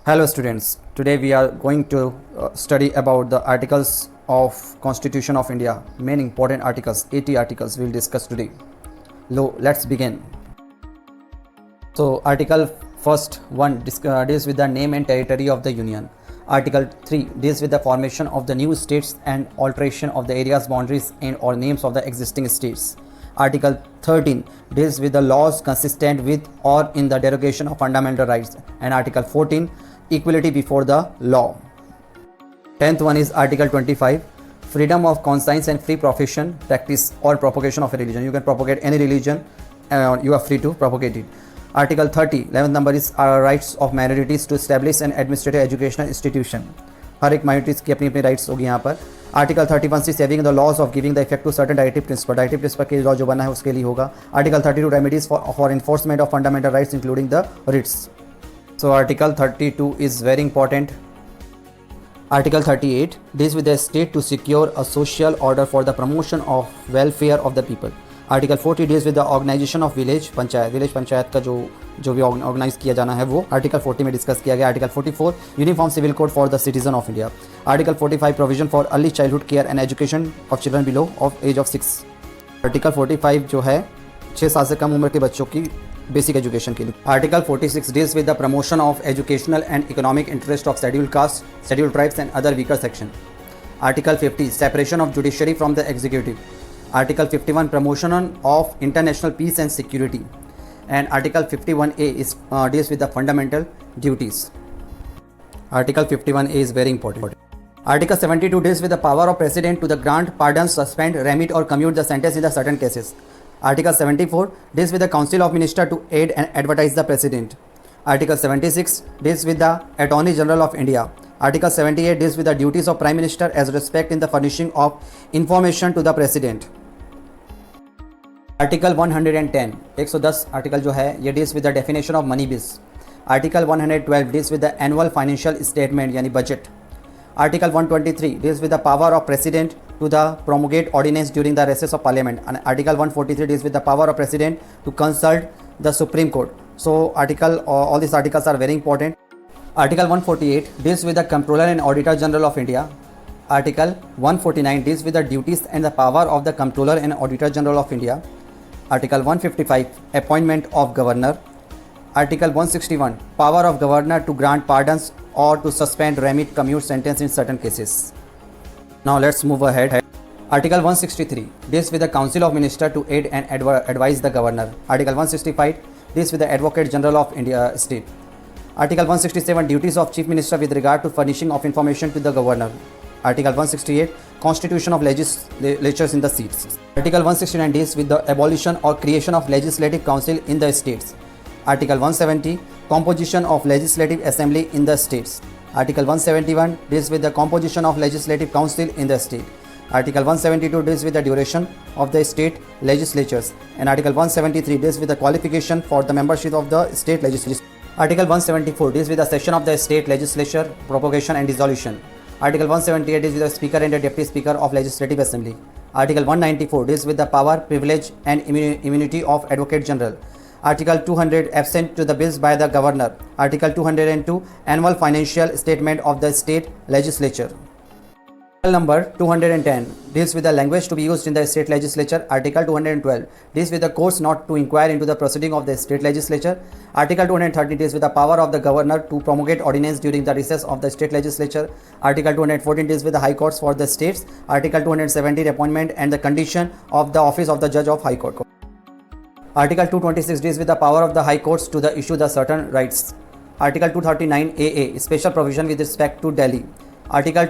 Hello students, today we are going to study about the articles of Constitution of India, main important articles, 80 articles we will discuss today. Let's begin. So article first 1 deals with the name and territory of the Union. Article 3 deals with the formation of the new states and alteration of the area's boundaries and or names of the existing states. Article 13 deals with the laws consistent with or in the derogation of fundamental rights, and Article 14 equality before the law. 10th one is Article 25, freedom of conscience and free profession, practice or propagation of a religion. You can propagate any religion, you are free to propagate it. Article 30, 11th number is rights of minorities to establish an administrative educational institution. हर एक minorities की अपनी अपनी rights होगी यहाँ पर. Article 31 से saving the laws of giving the effect to certain directive principle के law जो बना है उसके लिए होगा. Article 32 remedies for enforcement of fundamental rights including the writs. So Article 32 is very important. Article 38 deals with the state to secure a social order for the promotion of welfare of the people. Article 40 deals with the organization of village panchayat का जो भी organise किया जाना है वो article 40 में discuss किया गया. Article 44 uniform civil code for the citizen of India. Article 45 provision for early childhood care and education of children below of age of 6. Article 45 जो है 6 साल से कम उम्र के बच्चों की बेसिक एजुकेशन के लिए. Article 46 deals with the promotion of educational and economic interest of scheduled caste, scheduled tribes and other weaker section. Article 50 separation of judiciary from the executive. Article 51 promotion of international peace and security. And article 51A is deals with the fundamental duties. Article 51A is very important. Article 72 deals with the power of president to the grant, pardon, suspend, remit or commute the sentence in the certain cases. Article 74 deals with the Council of Ministers to aid and advise the President. Article 76 deals with the Attorney General of India. Article 78 deals with the duties of Prime Minister as respect in the furnishing of information to the President. Article 110 110 article जो है ये deals with the definition of money bills. Article 112 deals with the annual financial statement यानी budget. Article 123 deals with the power of President to the promulgate ordinance during the recess of Parliament, and Article 143 deals with the power of President to consult the Supreme Court. So all these articles are very important. Article 148 deals with the Comptroller and Auditor General of India. Article 149 deals with the duties and the power of the Comptroller and Auditor General of India. Article 155 appointment of Governor. Article 161 power of Governor to grant pardons or to suspend, remit, commute sentence in certain cases. Now let's move ahead. Article 163 deals with the Council of Ministers to aid and advise the Governor. Article 165 deals with the Advocate General of India State. Article 167 duties of Chief Minister with regard to furnishing of information to the Governor. Article 168 constitution of legislatures in the seats. Article 169 deals with the abolition or creation of legislative council in the states. Article 170 composition of legislative assembly in the states. Article 171 deals with the composition of legislative council in the state. Article 172 deals with the duration of the state legislatures, and Article 173 deals with the qualification for the membership of the state legislature. Article 174 deals with the session of the state legislature, propagation and dissolution. Article 178 deals with the Speaker and the Deputy Speaker of Legislative Assembly. Article 194 deals with the power, privilege and immunity of Advocate General. Article 200 absent to the bills by the Governor. Article 202 annual financial statement of the state legislature. Article number 210 deals with the language to be used in the state legislature. Article 212 deals with the courts not to inquire into the proceeding of the state legislature. Article 230 deals with the power of the Governor to promulgate ordinance during the recess of the state legislature. Article 214 deals with the high courts for the states. Article 217 appointment and the condition of the office of the judge of high court. Article 226 deals with the power of the high courts to issue the certain rights. Article 239AA special provision with respect to Delhi. Article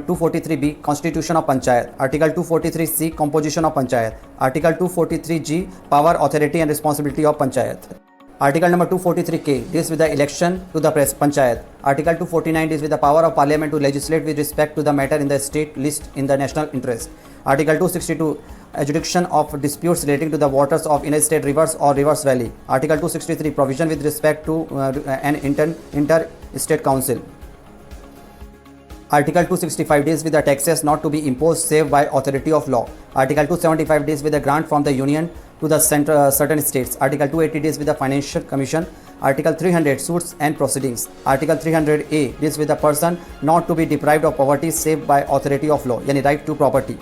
243B Constitution of Panchayat. Article 243C Composition of Panchayat. Article 243G Power, Authority and Responsibility of Panchayat. Article number 243K deals with the election to the Panchayat. Article 249 deals with the power of Parliament to legislate with respect to the matter in the state list in the national interest. Article 262 adjudication of disputes relating to the waters of interstate rivers or rivers valley. Article 263 provision with respect to an inter-state council. Article 265 deals with the taxes not to be imposed save by authority of law. Article 275 deals with the grant from the Union to the certain states. Article 280 deals with the Financial Commission. Article 300, suits and proceedings. Article 300A deals with the person not to be deprived of poverty save by authority of law, yani right to property.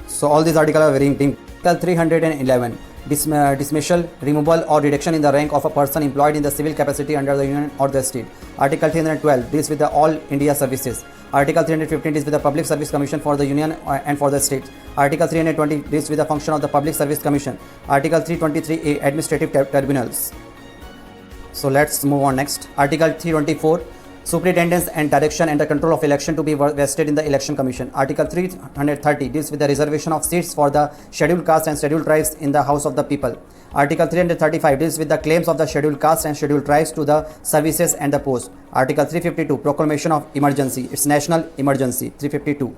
So all these articles are very important. Article 311, dismissal, removal or reduction in the rank of a person employed in the civil capacity under the union or the state. Article 312 deals with the all India services. Article 315 deals with the Public Service Commission for the union and for the state. Article 320 deals with the function of the Public Service Commission. Article 323A, administrative tribunals. So let's move on next. Article 324, superintendence and direction and the control of election to be vested in the Election Commission. Article 330 deals with the reservation of seats for the scheduled caste and scheduled tribes in the House of the People. Article 335 deals with the claims of the scheduled caste and scheduled tribes to the services and the post. Article 352, proclamation of emergency. It's national emergency. 352.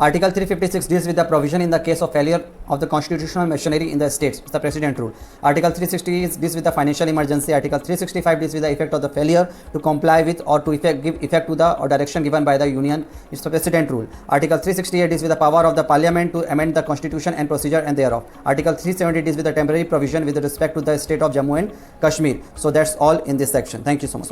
Article 356 deals with the provision in the case of failure of the constitutional machinery in the states. It's the President rule. Article 360 deals with the financial emergency. Article 365 deals with the effect of the failure to comply with or to give effect to the or direction given by the union. It's the President rule. Article 368 deals with the power of the parliament to amend the constitution and procedure and thereof. Article 370 deals with the temporary provision with respect to the state of Jammu and Kashmir. So that's all in this section. Thank you so much.